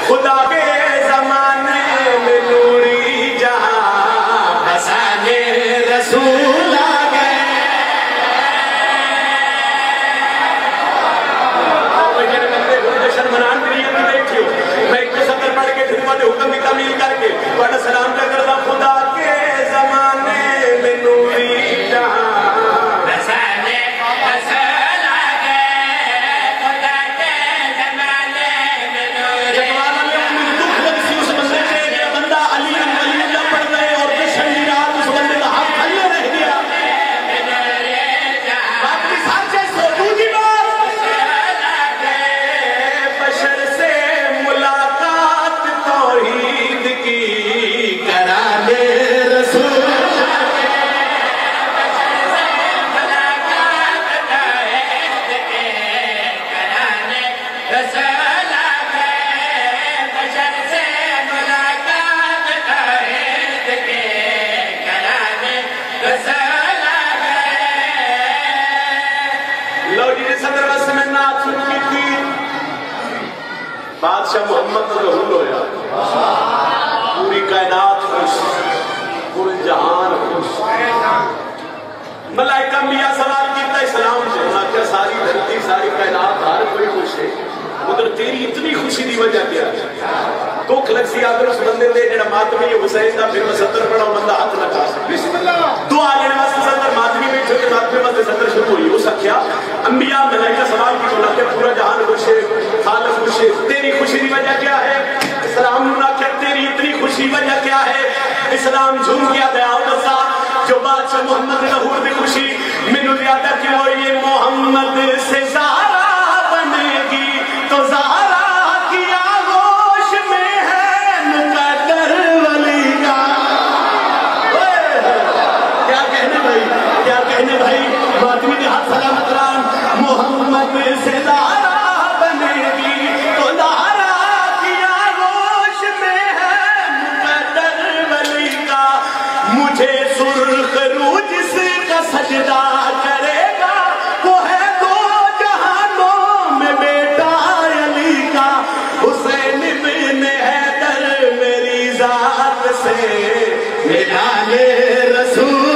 خدا کے زمانے میں نوری جہاں بسانے رسول آ گئے. میرے بندے ہوئے شرمنان بھی نہیں بیٹھے ہو. میں ایک سطر پڑھ کے پھر والے حکم کی تعمیل کر کے بڑا سلام کا کرتا. خدا کے زمانے میں نوری جہاں بسانے رسول آ گئے. خدا کے زمانے میں نوری جگوالا میں اپنی دکھ لگ سی اس بندے سے یہ بندہ علی اللہ پڑھ گئے اور بشنی رات اس بندے کا ہاتھ کھلے رہ گیا. باقی ساتھ سے سوچو جی بات بشر سے ملاقات توحید کی کرانے رسول لو جی نے صدر بس میں نعت سن کی تھی. بادشاہ محمد ظہور ہویا. پوری کائنات خوش, پورے جہان خوش. ملائکہ میاں سوال کیتا اسلام سے. کیا ساری دھرتی ساری کائنات ہر کوئی خوش ہے, مگر تیری اتنی خوشی دی وجہ کیا ہے؟ دکھ لگ سی آدر اس بندے دے جڑا ماتمی حسین دا. پھر میں ستر پڑھا بندہ ہاتھ نہ کھا سکتا. بسم اللہ دعا لینے واسطے ستر ماتمی میں چھوٹے ماتمی واسطے ستر شروع ہوئی. اس کیا انبیاء ملائکہ سوال کی بولا کہ پورا جہان خوش ہے, خالق خوش ہے, تیری خوشی دی وجہ کیا ہے؟ اسلام نے کہا تیری اتنی خوشی وجہ کیا ہے؟ اسلام جھوم گیا دیا دسا جو بادشاہ محمد ظہور دی خوشی مینوں زیادہ کیوں ہوئی ہے؟ محمد سے زہرا بنے گی تو زہرا کی آغوش میں ہے مقدر ولی کا. کیا کہنے بھائی, کیا کہنے بھائی, ماتمی کے ہاتھ سلامت ران. محمد سے زہرا بنے گی تو زہرا کی آغوش میں ہے مقدر ولی کا. مجھے سرخ رو جس کا سجدہ کرے گا وہ ہے دو جہانوں میں بیٹا علی کا. حسین بن حیدر میری ذات سے ملانے رسول